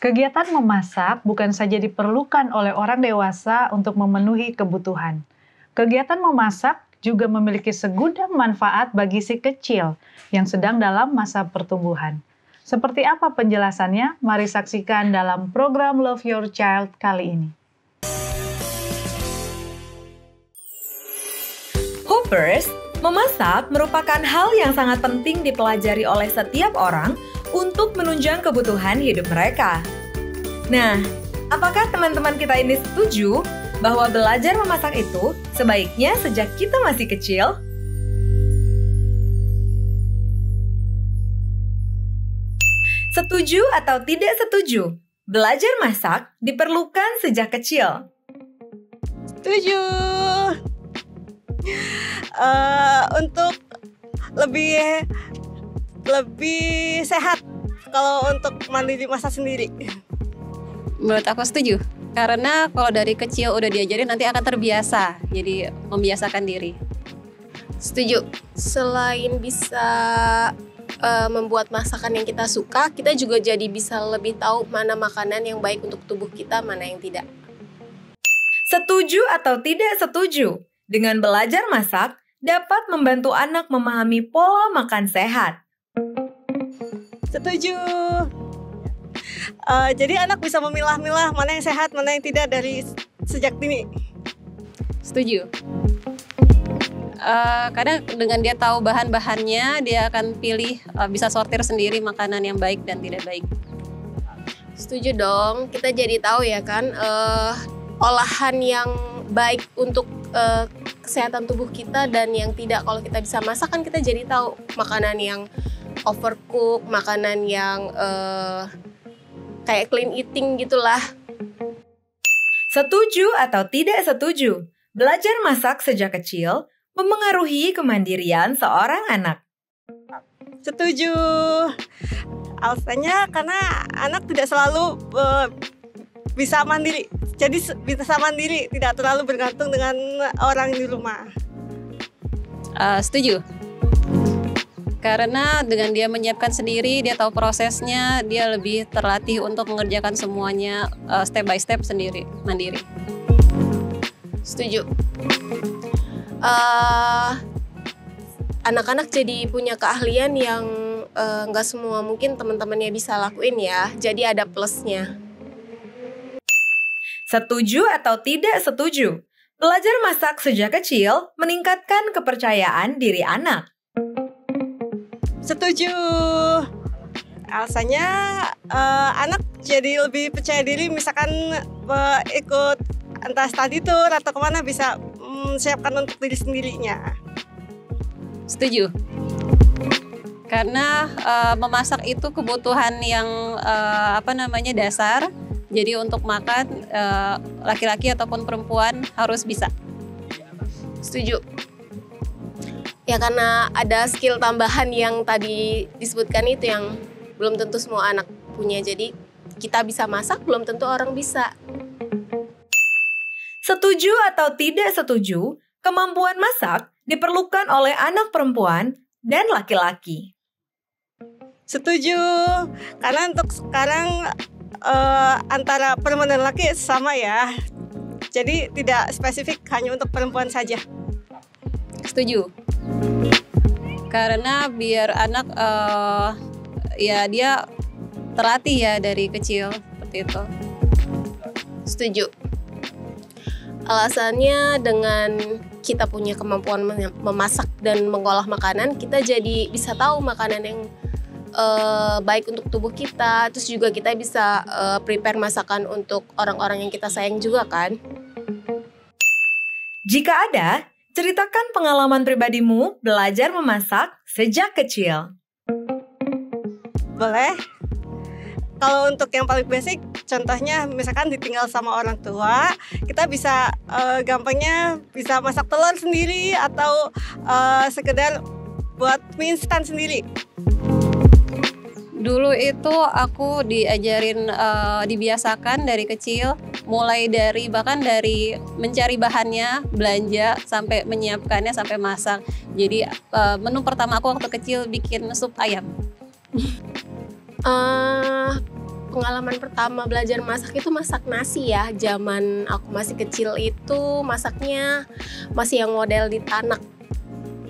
Kegiatan memasak bukan saja diperlukan oleh orang dewasa untuk memenuhi kebutuhan. Kegiatan memasak juga memiliki segudang manfaat bagi si kecil yang sedang dalam masa pertumbuhan. Seperti apa penjelasannya? Mari saksikan dalam program Love Your Child kali ini. Hoopers, memasak merupakan hal yang sangat penting dipelajari oleh setiap orang untuk menunjang kebutuhan hidup mereka. Nah, apakah teman-teman kita ini setuju bahwa belajar memasak itu sebaiknya sejak kita masih kecil? Setuju atau tidak setuju? Belajar masak diperlukan sejak kecil. Setuju. Untuk lebih sehat kalau untuk mandiri masak sendiri. Menurut aku setuju. Karena kalau dari kecil udah diajarin nanti akan terbiasa. Jadi membiasakan diri. Setuju. Selain bisa membuat masakan yang kita suka, kita juga jadi bisa lebih tahu mana makanan yang baik untuk tubuh kita, mana yang tidak. Setuju atau tidak setuju? Dengan belajar masak, dapat membantu anak memahami pola makan sehat. Setuju. Jadi anak bisa memilah-milah mana yang sehat, mana yang tidak dari sejak dini. Setuju. Kadang dengan dia tahu bahan-bahannya, dia akan pilih, bisa sortir sendiri makanan yang baik dan tidak baik. Setuju dong, kita jadi tahu ya kan, olahan yang baik untuk kesehatan tubuh kita dan yang tidak. Kalau kita bisa masak kan kita jadi tahu makanan yang overcook, makanan yang kayak clean eating gitulah. Setuju atau tidak setuju? Belajar masak sejak kecil memengaruhi kemandirian seorang anak. Setuju. Alasannya karena anak tidak selalu bisa mandiri. Jadi bisa mandiri, tidak terlalu bergantung dengan orang di rumah. Setuju. Karena dengan dia menyiapkan sendiri, dia tahu prosesnya, dia lebih terlatih untuk mengerjakan semuanya step by step sendiri, mandiri. Setuju. Anak-anak jadi punya keahlian yang nggak semua mungkin teman-temannya bisa lakuin ya. Jadi ada plusnya. Setuju atau tidak setuju? Belajar masak sejak kecil meningkatkan kepercayaan diri anak. Setuju. Alasannya anak jadi lebih percaya diri, misalkan ikut entah study tour atau kemana bisa siapkan untuk diri sendirinya. Setuju. Karena memasak itu kebutuhan yang dasar. Jadi untuk makan laki-laki ataupun perempuan harus bisa. Setuju. Ya karena ada skill tambahan yang tadi disebutkan itu yang belum tentu semua anak punya. Jadi kita bisa masak, belum tentu orang bisa. Setuju atau tidak setuju? Kemampuan masak diperlukan oleh anak perempuan dan laki-laki. Setuju. Karena untuk sekarang antara perempuan dan laki sama ya. Jadi tidak spesifik hanya untuk perempuan saja. Setuju. Karena biar anak dia terlatih ya dari kecil seperti itu. Setuju. Alasannya dengan kita punya kemampuan memasak dan mengolah makanan, kita jadi bisa tahu makanan yang baik untuk tubuh kita. Terus juga kita bisa prepare masakan untuk orang-orang yang kita sayang juga kan. Jika ada, ceritakan pengalaman pribadimu belajar memasak sejak kecil. Boleh. Kalau untuk yang paling basic, contohnya misalkan ditinggal sama orang tua, kita bisa gampangnya bisa masak telur sendiri atau sekedar buat mie instan sendiri. Dulu itu aku diajarin, dibiasakan dari kecil, mulai dari bahkan dari mencari bahannya, belanja, sampai menyiapkannya, sampai masak. Jadi menu pertama aku waktu kecil bikin sup ayam. pengalaman pertama belajar masak itu masak nasi ya. Zaman aku masih kecil itu masaknya masih yang model di tanak.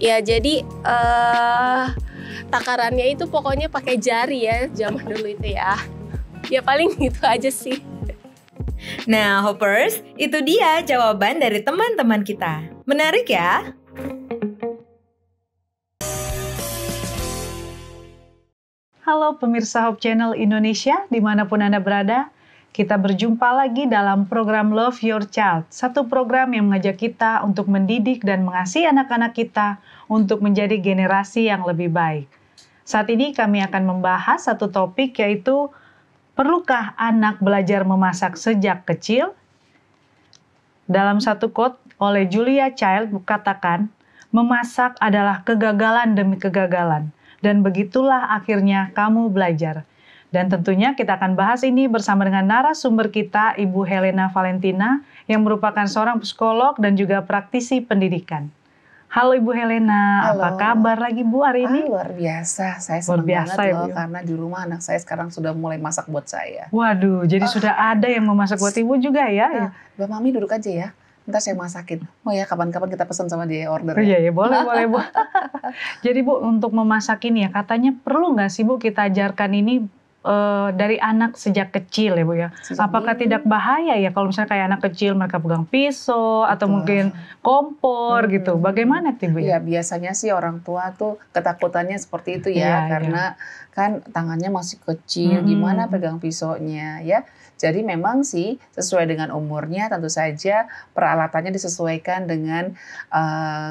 Ya jadi takarannya itu pokoknya pakai jari ya zaman dulu itu ya. Ya paling gitu aja sih. Nah, Hoppers, itu dia jawaban dari teman-teman kita. Menarik ya? Halo pemirsa Hope Channel Indonesia, dimanapun Anda berada. Kita berjumpa lagi dalam program Love Your Child, satu program yang mengajak kita untuk mendidik dan mengasihi anak-anak kita untuk menjadi generasi yang lebih baik. Saat ini kami akan membahas satu topik, yaitu perlukah anak belajar memasak sejak kecil? Dalam satu quote oleh Julia Child katakan, memasak adalah kegagalan demi kegagalan. Dan begitulah akhirnya kamu belajar. Dan tentunya kita akan bahas ini bersama dengan narasumber kita, Ibu Helena Valentina, yang merupakan seorang psikolog dan juga praktisi pendidikan. Halo Ibu Helena, Halo. apa kabar lagi Bu hari ini? Luar biasa, saya senang Biasa banget ya, loh Bu. karena di rumah anak saya sekarang sudah mulai masak buat saya. Waduh, jadi sudah ada yang memasak buat Ibu juga ya? Nah, Mbak Mami duduk aja ya, ntar saya masakin. Oh ya, kapan-kapan kita pesan sama dia order Oh, ya. iya, boleh Bu. Jadi Bu, untuk memasak ini ya, katanya perlu nggak sih Bu kita ajarkan ini dari anak sejak kecil ya Bu ya? Sejak Apakah dini. tidak bahaya ya kalau misalnya kayak anak kecil mereka pegang pisau atau Betul. mungkin kompor gitu? Bagaimana tuh Bu Iya, ya? biasanya sih orang tua tuh ketakutannya seperti itu Iya, ya, karena kan tangannya masih kecil, gimana pegang pisaunya ya. Jadi memang sih sesuai dengan umurnya, tentu saja peralatannya disesuaikan dengan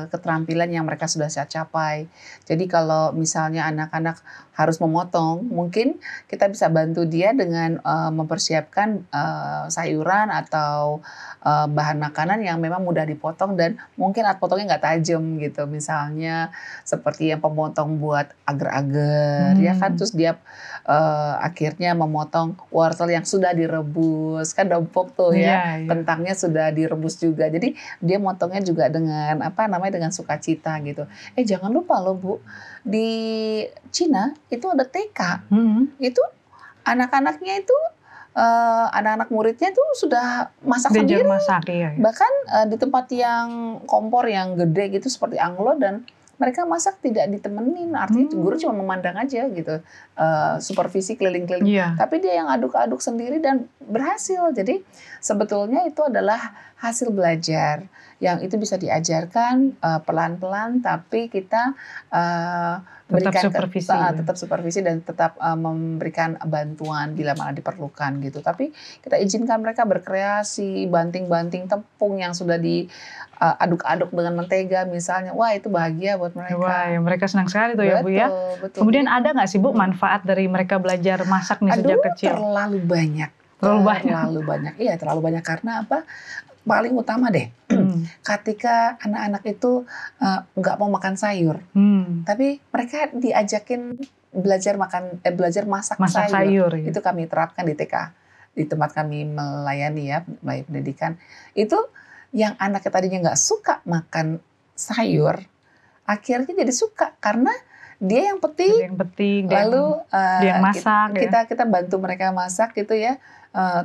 keterampilan yang mereka sudah capai. Jadi kalau misalnya anak-anak harus memotong, mungkin kita bisa bantu dia dengan mempersiapkan sayuran atau bahan makanan yang memang mudah dipotong dan mungkin alat potongnya nggak tajam gitu. Misalnya seperti yang pemotong buat agar-agar ya kan, terus dia akhirnya memotong wortel yang sudah direbus, kan empuk tuh ya. Iya. Kentangnya sudah direbus juga. Jadi dia motongnya juga dengan dengan sukacita gitu. Jangan lupa loh Bu, di Cina itu ada TK. Itu anak-anaknya itu anak-anak muridnya itu sudah masak Belajar sendiri. masak, iya. Bahkan di tempat yang kompor yang gede gitu seperti anglo, dan mereka masak tidak ditemenin, artinya guru cuma memandang aja gitu, supervisi keliling-keliling. Iya. Tapi dia yang aduk-aduk sendiri dan berhasil. Jadi sebetulnya itu adalah hasil belajar yang itu bisa diajarkan pelan-pelan, tapi kita berikan tetap supervisi dan tetap memberikan bantuan bila mana diperlukan gitu. Tapi kita izinkan mereka berkreasi, banting-banting tepung yang sudah diaduk-aduk dengan mentega misalnya. Wah, itu bahagia buat mereka. Wah, ya, mereka senang sekali tuh ya Bu ya. Betul. Kemudian ada nggak sih Bu manfaat dari mereka belajar masak nih sejak kecil? Terlalu banyak. Terlalu banyak. Iya, terlalu banyak karena apa? Paling utama deh, ketika anak-anak itu nggak mau makan sayur, tapi mereka diajakin belajar masak sayur. Ya. Itu kami terapkan di TK, di tempat kami melayani ya, melayani pendidikan. Itu yang anaknya tadinya nggak suka makan sayur, akhirnya jadi suka karena dia yang petik, lalu dia yang masak, kita bantu mereka masak gitu ya.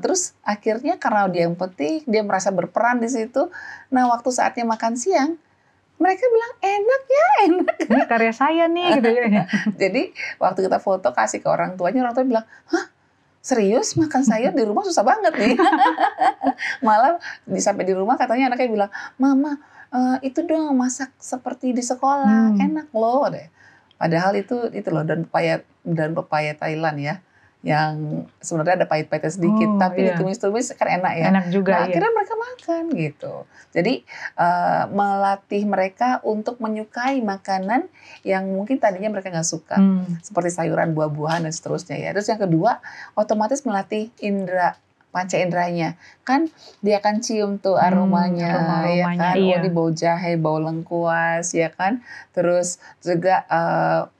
Terus akhirnya karena dia yang petik, dia merasa berperan di situ. Nah, waktu saatnya makan siang, mereka bilang enak ya, enak. Ini karya saya nih gitu ya. Jadi waktu kita foto kasih ke orang tua bilang, hah? Serius makan sayur di rumah susah banget nih. Malah sampai di rumah katanya anaknya bilang, Mama itu dong masak seperti di sekolah, enak loh deh. Padahal itu loh dan pepaya Thailand ya, yang sebenarnya ada pahit-pahitnya sedikit, tapi ditumis-tumis kan enak ya. Enak juga. Nah, akhirnya mereka makan gitu. Jadi melatih mereka untuk menyukai makanan yang mungkin tadinya mereka nggak suka, seperti sayuran, buah-buahan dan seterusnya ya. Terus yang kedua, otomatis melatih panca inderanya, kan dia akan cium tuh aromanya, ya kan, iya. ini bau jahe, bau lengkuas, ya kan. Terus juga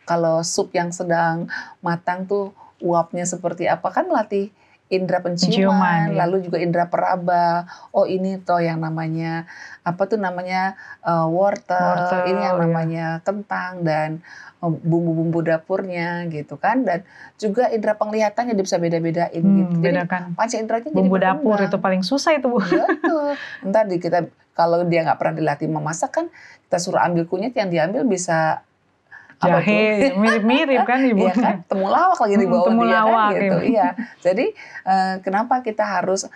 kalau sup yang sedang matang tuh uapnya seperti apa, kan melatih indera Penciuman, penciuman, ya. lalu juga indera peraba. Oh ini toh yang namanya apa tuh namanya wortel, ini yang ya. namanya kentang dan bumbu-bumbu dapurnya gitu kan. Dan juga indera penglihatannya dia bisa beda-bedain gitu. Jadi Bedakan panca inderanya jadi bumbu dapur berkembang. itu paling susah itu, Bu. Betul. Ntar kita kalau dia nggak pernah dilatih memasak kan kita suruh ambil kunyit, yang diambil bisa apa tuh? Jahe, mirip-mirip kan Ibu. Iya kan, temulawak lagi di bawah dia kan temulawak, gitu. iya. Iya. Jadi kenapa kita harus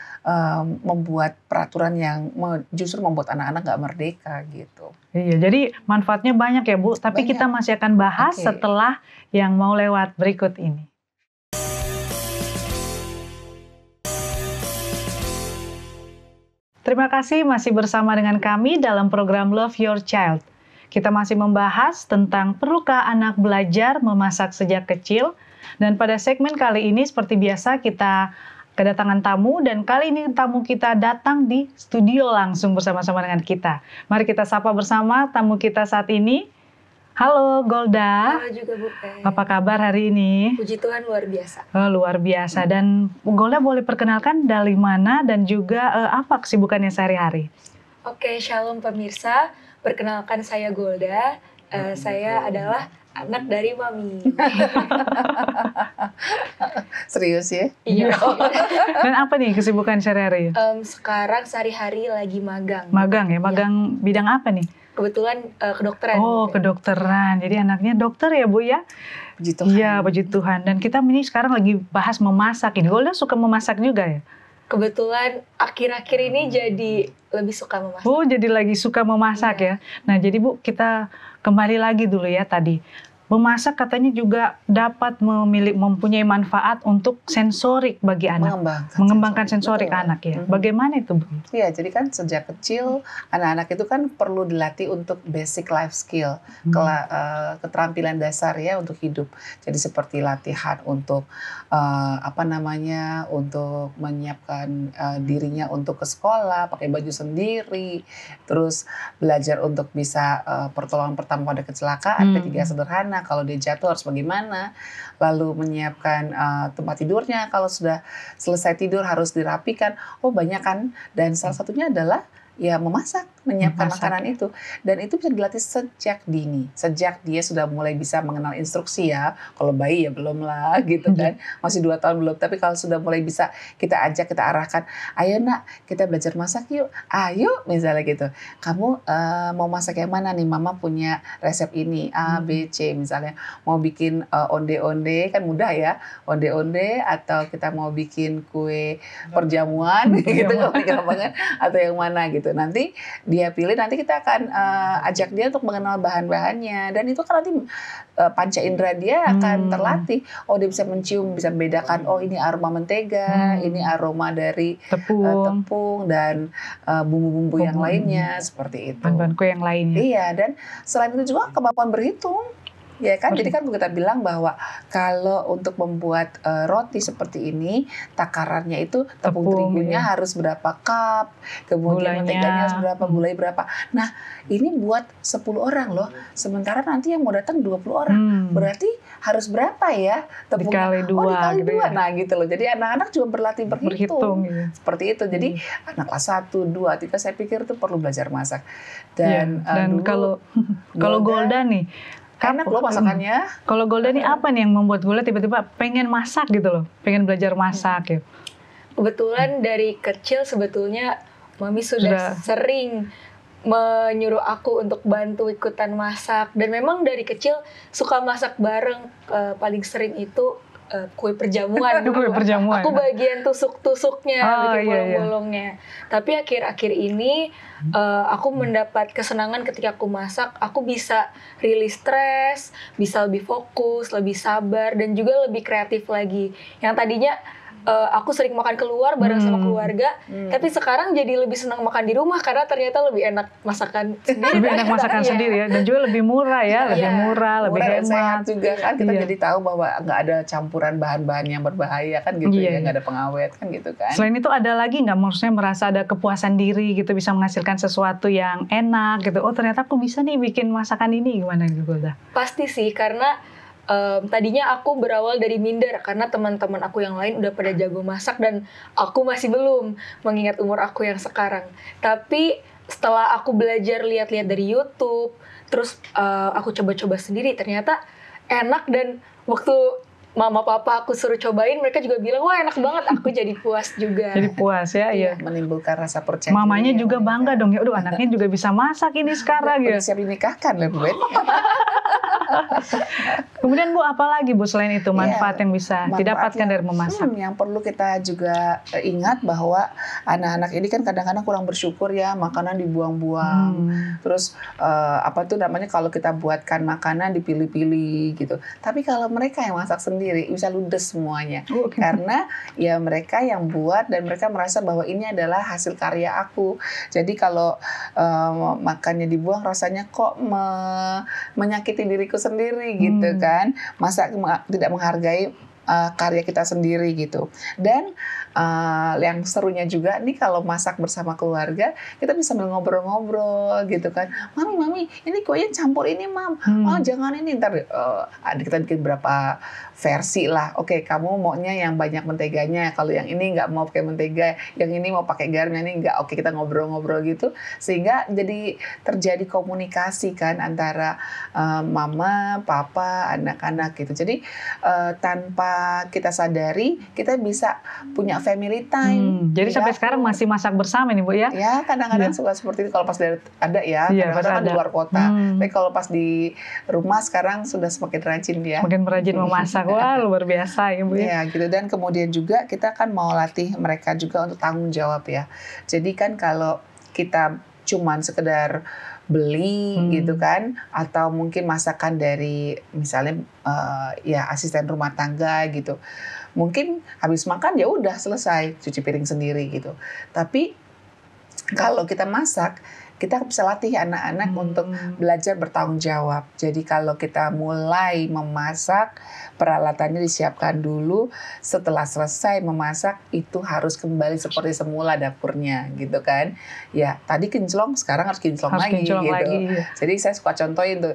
membuat peraturan yang justru membuat anak-anak nggak merdeka gitu. Iya, jadi manfaatnya banyak ya Bu, tapi Banyak. kita masih akan bahas Oke. setelah yang mau lewat berikut ini. Terima kasih masih bersama dengan kami dalam program Love Your Child. Kita masih membahas tentang perlukah anak belajar memasak sejak kecil. Dan pada segmen kali ini seperti biasa kita kedatangan tamu, dan kali ini tamu kita datang di studio langsung bersama-sama dengan kita. Mari kita sapa bersama tamu kita saat ini. Halo Golda, Halo juga Bu Pen. apa kabar hari ini? Puji Tuhan luar biasa. Oh, luar biasa. Dan Golda boleh perkenalkan dari mana dan juga apa kesibukannya sehari-hari? Oke, shalom pemirsa. Perkenalkan saya Golda. Saya adalah anak dari Mami. Serius ya? Iya. Dan apa nih kesibukan sehari-hari? Sekarang sehari-hari lagi magang. Magang ya? Magang bidang apa nih? Kebetulan kedokteran. Oh, kedokteran. Jadi anaknya dokter ya, Bu ya? Puji Tuhan. Iya, puji Tuhan. Dan kita ini sekarang lagi bahas memasak ini. Golda suka memasak juga ya? Kebetulan akhir-akhir ini jadi lebih suka memasak. Oh, jadi lagi suka memasak ya? Nah, jadi Bu, kita kembali lagi dulu ya tadi. Memasak katanya juga dapat mempunyai manfaat untuk sensorik bagi anak. Mengembangkan sensorik Betul. anak ya. Bagaimana itu, Bu? Iya, jadi kan sejak kecil anak-anak itu kan perlu dilatih untuk basic life skill, keterampilan dasar ya untuk hidup. Jadi seperti latihan untuk untuk menyiapkan dirinya untuk ke sekolah, pakai baju sendiri, terus belajar untuk bisa pertolongan pertama pada kecelakaan, P3 sederhana, kalau dia jatuh harus bagaimana, lalu menyiapkan tempat tidurnya, kalau sudah selesai tidur harus dirapikan. Oh banyak kan, dan salah satunya adalah ya memasak, menyiapkan makanan itu. Dan itu bisa dilatih sejak dini, sejak dia sudah mulai bisa mengenal instruksi ya. Kalau bayi ya belum lah gitu kan, masih 2 tahun belum. Tapi kalau sudah mulai bisa kita ajak, kita arahkan, ayo nak kita belajar masak yuk, ayo misalnya gitu. Kamu mau masak yang mana nih, mama punya resep ini, A, B, C misalnya. Mau bikin onde-onde, kan mudah ya, onde-onde, atau kita mau bikin kue perjamuan gitu kan, atau yang mana gitu. Nanti dia pilih, nanti kita akan ajak dia untuk mengenal bahan-bahannya, dan itu kan nanti panca indera dia akan terlatih. Oh dia bisa mencium, bisa membedakan, oh ini aroma mentega, ini aroma dari tepung dan bumbu-bumbu yang lainnya, seperti itu. Bahan-bahan kue yang lainnya. Iya, dan selain itu juga kemampuan berhitung. Ya kan, jadi kan kita bilang bahwa kalau untuk membuat roti seperti ini, takarannya itu tepung terigunya harus berapa cup, kemudian menteganya harus berapa, gulai berapa. Nah, ini buat 10 orang loh. Sementara nanti yang mau datang 20 orang. Berarti harus berapa ya tepungnya? Dikali 2 gitu ya. Nah, gitu loh. Jadi anak-anak juga berlatih berhitung. Ya. Seperti itu. Jadi anak kelas 1, 2, 3 saya pikir itu perlu belajar masak. Dan kalau Golda nih, enak loh masakannya. Kalau Golda nih apa nih yang membuat Golda tiba-tiba pengen masak gitu loh, pengen belajar masak ya? Kebetulan dari kecil sebetulnya Mami sudah sering menyuruh aku untuk bantu ikutan masak, dan memang dari kecil suka masak bareng. Paling sering itu kue perjamuan. Kue perjamuan. Aku bagian tusuk-tusuknya, bikin bolong-bolongnya. Tapi akhir-akhir ini aku mendapat kesenangan ketika aku masak. Aku bisa rilis stres, bisa lebih fokus, lebih sabar, dan juga lebih kreatif lagi. Yang tadinya aku sering makan keluar bareng sama keluarga, tapi sekarang jadi lebih senang makan di rumah karena ternyata lebih enak masakan sendiri. Lebih enak masakan sendiri ya, dan juga lebih murah ya, lebih murah, lebih hemat. Sehat juga kan, kita jadi tahu bahwa nggak ada campuran bahan-bahan yang berbahaya kan gitu ya, nggak ada pengawet kan gitu kan. Selain itu ada lagi nggak, maksudnya merasa ada kepuasan diri gitu, bisa menghasilkan sesuatu yang enak gitu. Oh ternyata aku bisa nih bikin masakan ini, gimana gitu Golda? Pasti sih, karena Tadinya aku berawal dari minder karena teman-teman aku yang lain udah pada jago masak dan aku masih belum, mengingat umur aku yang sekarang. Tapi setelah aku belajar lihat-lihat dari YouTube, terus aku coba-coba sendiri, ternyata enak. Dan waktu mama papa aku suruh cobain, mereka juga bilang wah enak banget, aku jadi puas juga. Jadi puas ya, iya. Menimbulkan rasa percaya. Mamanya diri, juga bangga dong ya, aduh anaknya juga bisa masak ini sekarang ya. Siap dinikahkan loh Bu. Kemudian Bu, apa lagi Bu selain itu manfaat yang bisa didapatkan dari memasak? Yang perlu kita juga ingat bahwa anak-anak ini kan kadang-kadang kurang bersyukur ya, makanan dibuang-buang. Terus apa tuh namanya, kalau kita buatkan makanan dipilih-pilih gitu. Tapi kalau mereka yang masak sendiri bisa ludes semuanya. Karena ya mereka yang buat dan mereka merasa bahwa ini adalah hasil karya aku. Jadi kalau makannya dibuang rasanya kok menyakiti diriku sendiri gitu kan. Masa tidak menghargai karya kita sendiri gitu. Dan yang serunya juga nih kalau masak bersama keluarga, kita bisa ngobrol-ngobrol gitu kan. Mami, ini kuenya campur ini mam. Oh jangan ini, ntar kita bikin berapa versi lah. Oke, kamu maunya yang banyak menteganya. Kalau yang ini nggak mau pakai mentega, yang ini mau pakai garam, yang ini nggak. Oke, kita ngobrol-ngobrol gitu. Sehingga jadi terjadi komunikasi kan antara mama, papa, anak-anak gitu. Jadi tanpa kita sadari, kita bisa punya family time. Jadi sampai sekarang masih masak bersama nih Bu ya? Ya, kadang-kadang suka seperti itu kalau pas ada ya. Kadang-kadang kan di luar kota. Tapi kalau pas di rumah sekarang sudah semakin rajin dia. Semakin rajin memasak. Wah, luar biasa ya Bu ya. Ya gitu. Dan kemudian juga kita kan mau latih mereka juga untuk tanggung jawab ya. Jadi kan kalau kita cuman sekedar beli gitu kan, atau mungkin masakan dari misalnya ya asisten rumah tangga gitu, mungkin habis makan ya udah selesai, cuci piring sendiri gitu. Tapi kalau kita masak, kita bisa latih anak-anak untuk belajar bertanggung jawab. Jadi kalau kita mulai memasak, peralatannya disiapkan dulu. Setelah selesai memasak, itu harus kembali seperti semula dapurnya, gitu kan? Ya, tadi kinclong, sekarang harus kinclong lagi, gitu. Jadi saya suka contohin tuh,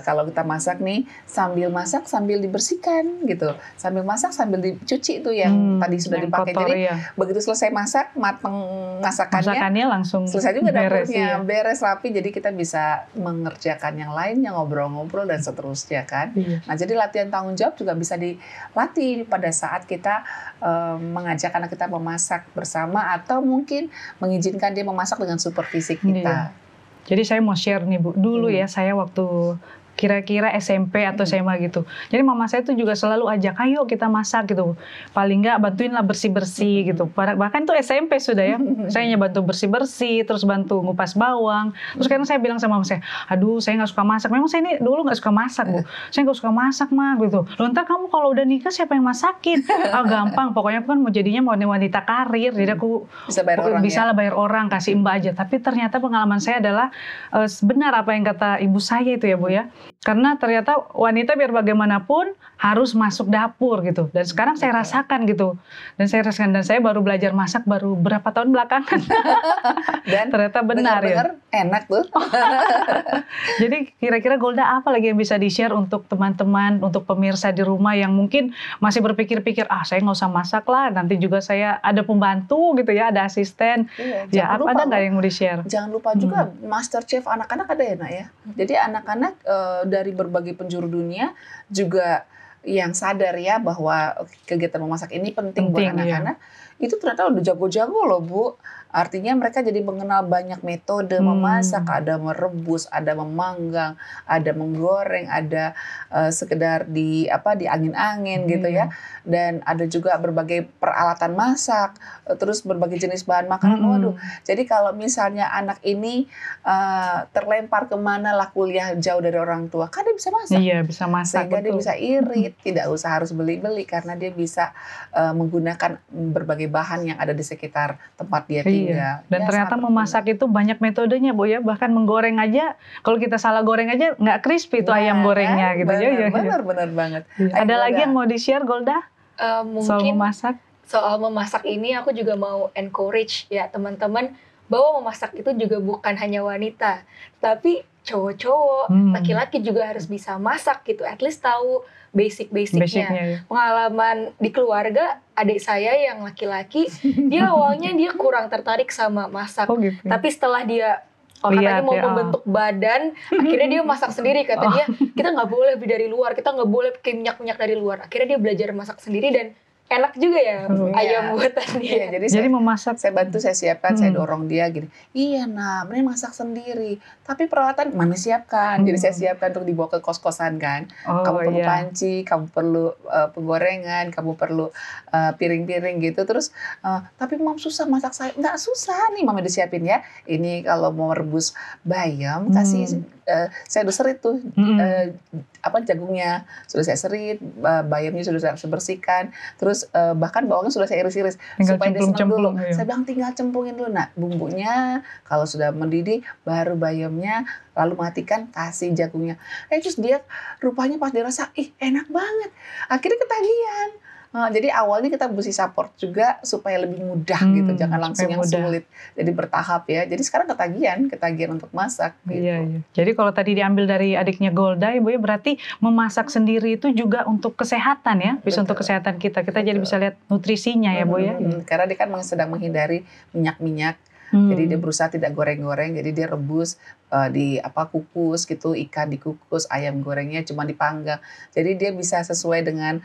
kalau kita masak nih, sambil masak sambil dibersihkan, gitu. Sambil masak sambil dicuci tuh yang tadi sudah dipakai. Jadi begitu selesai masak, mateng masakannya langsung selesai juga dapurnya. Beres rapi, jadi kita bisa mengerjakan yang lainnya, ngobrol-ngobrol dan seterusnya kan. Nah, jadi latihan tanggung jawab juga bisa dilatih pada saat kita mengajak anak kita memasak bersama, atau mungkin mengizinkan dia memasak dengan supervisi kita. Jadi saya mau share nih Bu, dulu ya saya waktu kira-kira SMP atau SMA gitu. Jadi mama saya tuh juga selalu ajak, ayo kita masak gitu. Paling nggak bantuin lah bersih-bersih gitu. Bahkan tuh SMP sudah ya. Saya bantu bersih-bersih, terus bantu ngupas bawang. Terus karena saya bilang sama mama saya, aduh saya nggak suka masak. Memang saya ini dulu nggak suka masak Bu. Saya nggak suka masak mah gitu. Loh ntar kamu kalau udah nikah siapa yang masakin? Gampang. Pokoknya aku kan mau jadinya wanita karir. Jadi aku bisa lah bayar orang, kasih mbak aja. Tapi ternyata pengalaman saya adalah benar apa yang kata ibu saya itu ya Bu ya. Karena ternyata wanita biar bagaimanapun harus masuk dapur gitu. Dan sekarang saya rasakan gitu. Dan saya baru belajar masak baru berapa tahun belakangan. Dan ternyata benar ya. Enak tuh. Jadi kira-kira Golda apa lagi yang bisa di-share untuk teman-teman, untuk pemirsa di rumah yang mungkin masih berpikir-pikir, saya nggak usah masak lah, nanti juga saya ada pembantu gitu ya, ada asisten. Ya, ada nggak yang mau di-share? Jangan lupa juga Master Chef anak-anak ada ya Nak ya. Jadi anak-anak dari berbagai penjuru dunia juga yang sadar ya bahwa kegiatan memasak ini penting buat anak-anak. Itu ternyata udah jago-jago loh Bu. Artinya mereka jadi mengenal banyak metode memasak, ada merebus, ada memanggang, ada menggoreng, ada sekedar di angin-angin gitu ya. Dan ada juga berbagai peralatan masak, terus berbagai jenis bahan makanan. Waduh, jadi kalau misalnya anak ini terlempar kemana lah kuliah jauh dari orang tua, kan dia bisa masak. Iya, bisa masak. Sehingga dia bisa irit, tidak usah harus beli-beli karena dia bisa menggunakan berbagai bahan yang ada di sekitar tempat dia tinggal. Dan ya, ternyata memasak itu banyak metodenya Bu ya, bahkan menggoreng aja, kalau kita salah goreng aja nggak crispy itu ayam gorengnya gitu ya. Benar banget. Ada lagi yang mau di-share Golda? Mungkin soal memasak ini aku juga mau encourage ya teman-teman bahwa memasak itu juga bukan hanya wanita, tapi cowok-cowok, laki-laki juga harus bisa masak gitu, at least tahu basic-basicnya. Ya. Pengalaman di keluarga, adik saya yang laki-laki, dia awalnya dia kurang tertarik sama masak, gitu. tapi setelah dia katanya mau membentuk badan, akhirnya dia masak sendiri. Kata dia, kita nggak boleh beli dari luar, kita nggak boleh pakai minyak-minyak dari luar. Akhirnya dia belajar masak sendiri dan enak juga ya ayam buatan dia. Jadi saya memasak, saya bantu, saya siapkan, saya dorong dia gini. Iya nah, ini masak sendiri. Tapi peralatan mami siapkan. Jadi saya siapkan untuk dibawa ke kos-kosan kan. Kamu perlu panci, kamu perlu penggorengan, kamu perlu piring-piring gitu. Terus, tapi mam susah masak saya. Nggak susah nih, mami udah siapin ya. Ini kalau mau rebus bayam, kasih saya udah serit tuh jagungnya sudah saya serit, bayamnya sudah saya bersihkan, terus bahkan bawangnya sudah saya iris-iris supaya dia senang dulu. Saya bilang tinggal cemplungin dulu. Nah bumbunya kalau sudah mendidih baru bayamnya, lalu matikan, kasih jagungnya. Terus dia rupanya pas dia rasa enak banget, akhirnya ketagihan. Jadi awalnya kita mesti support juga supaya lebih mudah gitu, jangan langsung yang sulit. Jadi bertahap ya. Jadi sekarang ketagihan untuk masak. Gitu. Iya. Jadi kalau tadi diambil dari adiknya Golda, Ibu ya, berarti memasak sendiri itu juga untuk kesehatan ya, bisa untuk kesehatan kita. Kita jadi bisa lihat nutrisinya ya, Bu ya. Karena dia kan sedang menghindari minyak-minyak. Jadi dia berusaha tidak goreng-goreng, jadi dia rebus kukus gitu, ikan dikukus, ayam gorengnya cuma dipanggang. Jadi dia bisa sesuai dengan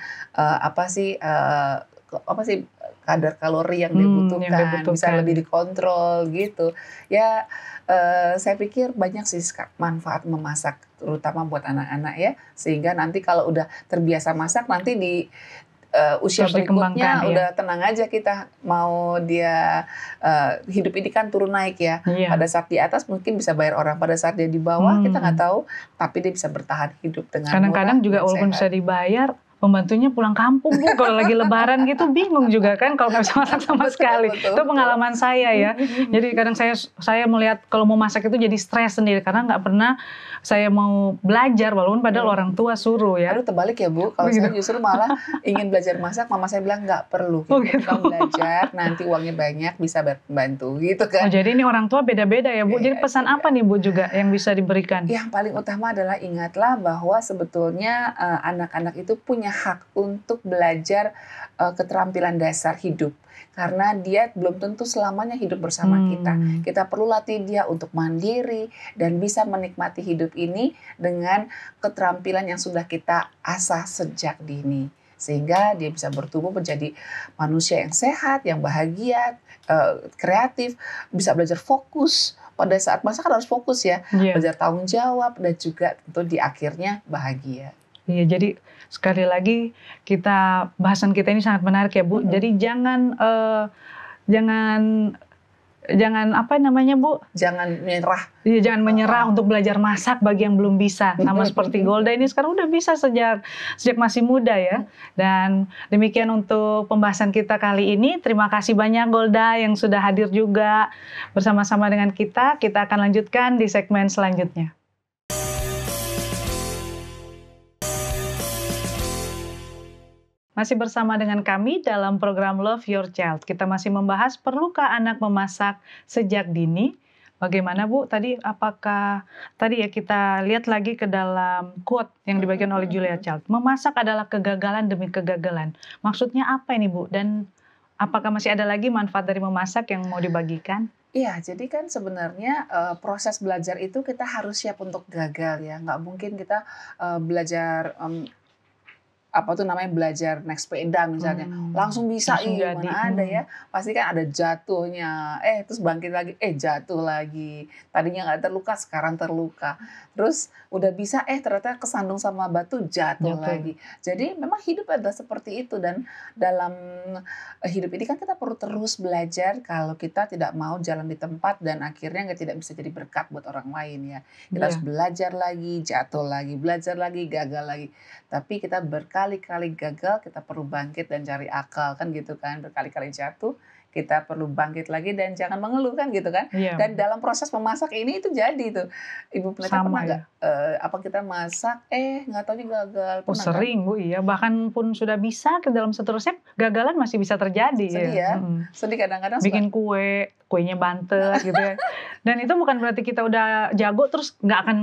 kadar kalori yang dibutuhkan, bisa lebih dikontrol gitu. Ya saya pikir banyak sih manfaat memasak, terutama buat anak-anak ya, sehingga nanti kalau udah terbiasa masak nanti di usia berikutnya udah tenang aja kita mau dia hidup ini kan turun naik ya. Pada saat di atas mungkin bisa bayar orang, pada saat dia di bawah kita nggak tahu, tapi dia bisa bertahan hidup dengan kadang-kadang juga walaupun bisa dibayar, pembantunya pulang kampung Bu, kalau lagi lebaran gitu bingung juga kan kalau nggak bisa masak sama sekali. Itu pengalaman saya ya. Jadi kadang saya melihat kalau mau masak itu jadi stres sendiri karena nggak pernah saya mau belajar walaupun padahal orang tua suruh ya. Aduh terbalik ya Bu, kalau saya justru malah ingin belajar masak, mama saya bilang nggak perlu, kita belajar nanti uangnya banyak bisa bantu gitu kan. Jadi ini orang tua beda-beda ya Bu. Jadi pesan apa nih Bu juga yang bisa diberikan? Yang paling utama adalah ingatlah bahwa sebetulnya anak-anak itu punya hak untuk belajar keterampilan dasar hidup. Karena dia belum tentu selamanya hidup bersama kita. Kita perlu latih dia untuk mandiri dan bisa menikmati hidup ini dengan keterampilan yang sudah kita asah sejak dini. Sehingga dia bisa bertumbuh menjadi manusia yang sehat, yang bahagia, kreatif, bisa belajar fokus. Pada saat masak kan harus fokus ya, belajar tanggung jawab dan juga tentu di akhirnya bahagia. Iya, jadi sekali lagi bahasan kita ini sangat menarik ya Bu. Jadi jangan apa namanya Bu? Jangan menyerah. Iya, jangan menyerah untuk belajar masak bagi yang belum bisa. Sama seperti Golda ini sekarang udah bisa sejak masih muda ya. Dan demikian untuk pembahasan kita kali ini. Terima kasih banyak Golda yang sudah hadir juga bersama-sama dengan kita. Kita akan lanjutkan di segmen selanjutnya. Masih bersama dengan kami dalam program Love Your Child. Kita masih membahas perlukah anak memasak sejak dini? Bagaimana Bu? Apakah tadi ya kita lihat lagi ke dalam quote yang dibagikan oleh Julia Child. Memasak adalah kegagalan demi kegagalan. Maksudnya apa ini Bu? Dan apakah masih ada lagi manfaat dari memasak yang mau dibagikan? Iya, jadi kan sebenarnya proses belajar itu kita harus siap untuk gagal ya. Nggak mungkin kita belajar belajar naik sepeda misalnya langsung bisa mana ada ya, pasti kan ada jatuhnya, terus bangkit lagi, jatuh lagi, tadinya nggak terluka sekarang terluka, terus udah bisa ternyata kesandung sama batu jatuh lagi. Jadi memang hidup adalah seperti itu, dan dalam hidup ini kan kita perlu terus belajar kalau kita tidak mau jalan di tempat dan akhirnya tidak bisa jadi berkat buat orang lain ya. Kita harus belajar lagi, jatuh lagi, belajar lagi, gagal lagi. Tapi kita berkali-kali gagal, kita perlu bangkit dan cari akal kan gitu kan. Berkali-kali jatuh, kita perlu bangkit lagi dan jangan mengeluh kan gitu kan. Iya. Dan dalam proses memasak ini itu jadi tuh. Ibu Pendeta Sama pernah ya. nggak apa kita masak nggak taunya gagal? Oh, Pernah sering Bu, iya. Bahkan pun sudah bisa ke dalam satu resep, gagalan masih bisa terjadi. Sedih ya. Mm-mm. Sedih kadang-kadang Bikin kuenya bantet gitu ya. Dan itu bukan berarti kita udah jago terus nggak akan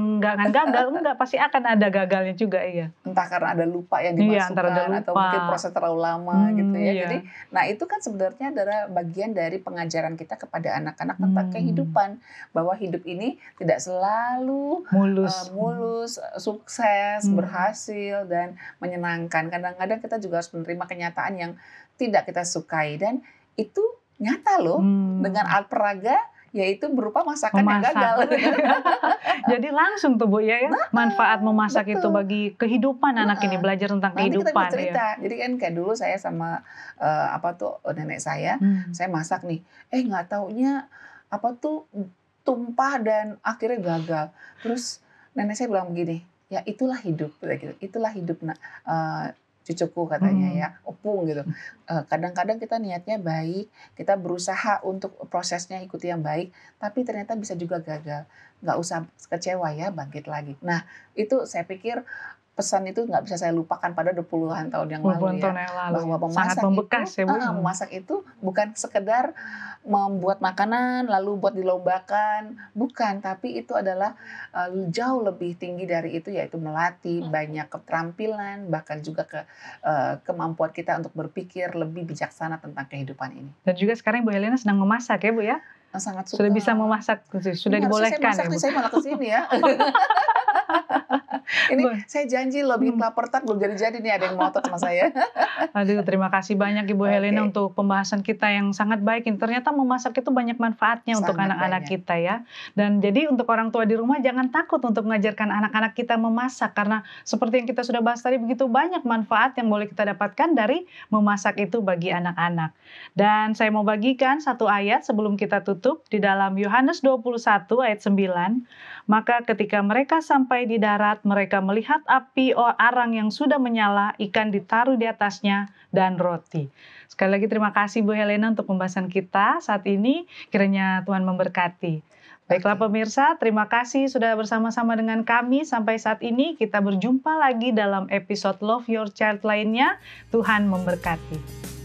gagal, enggak, pasti akan ada gagalnya juga, iya. entah karena ada lupa yang Iya, antara dimasukkan ada atau lupa. mungkin proses terlalu lama gitu ya. Iya. Jadi, nah itu kan sebenarnya adalah bagian dari pengajaran kita kepada anak-anak tentang kehidupan, bahwa hidup ini tidak selalu mulus, sukses, berhasil dan menyenangkan. Kadang-kadang kita juga harus menerima kenyataan yang tidak kita sukai dan itu nyata loh dengan alat peraga, yaitu berupa masakan yang gagal. Jadi langsung tuh Bu ya, manfaat memasak betul. itu bagi kehidupan anak ini, belajar tentang Nanti kita kehidupan. bercerita. Jadi kan kayak dulu saya sama nenek saya masak nih, nggak taunya tumpah dan akhirnya gagal. Terus nenek saya bilang begini, ya itulah hidup, gitu. Itulah hidup cucuku katanya ya, opung gitu. Kadang-kadang kita niatnya baik, kita berusaha untuk prosesnya ikuti yang baik, tapi ternyata bisa juga gagal. Nggak usah kecewa ya, bangkit lagi. Nah itu saya pikir pesan itu nggak bisa saya lupakan pada 20-an tahun yang lalu ya. Bahwa sangat membekas ya Bu. Memasak itu bukan sekedar membuat makanan lalu buat dilombakan, bukan, tapi itu adalah jauh lebih tinggi dari itu, yaitu melatih banyak keterampilan, bahkan juga kemampuan kita untuk berpikir lebih bijaksana tentang kehidupan ini. Dan juga sekarang Bu Helena sedang memasak ya Bu ya? Sangat suka. Sudah bisa memasak, sudah dibolehkan saya ya Bu? Saya malah kesini ya. Ini saya janji loh bikin kelapor tart belum jadi-jadi nih, ada yang ngotot sama saya. Aduh, terima kasih banyak Ibu Helena untuk pembahasan kita yang sangat baik. Ternyata memasak itu banyak manfaatnya untuk anak-anak kita ya. Dan jadi untuk orang tua di rumah jangan takut untuk mengajarkan anak-anak kita memasak, karena seperti yang kita sudah bahas tadi, begitu banyak manfaat yang boleh kita dapatkan dari memasak itu bagi anak-anak. Dan saya mau bagikan satu ayat sebelum kita tutup di dalam Yohanes 21 ayat 9. Maka ketika mereka sampai di darat, mereka melihat api arang yang sudah menyala, ikan ditaruh di atasnya, dan roti. Sekali lagi terima kasih Bu Helena untuk pembahasan kita saat ini. Kiranya Tuhan memberkati. Baiklah pemirsa, terima kasih sudah bersama-sama dengan kami sampai saat ini. Kita berjumpa lagi dalam episode Love Your Child lainnya. Tuhan memberkati.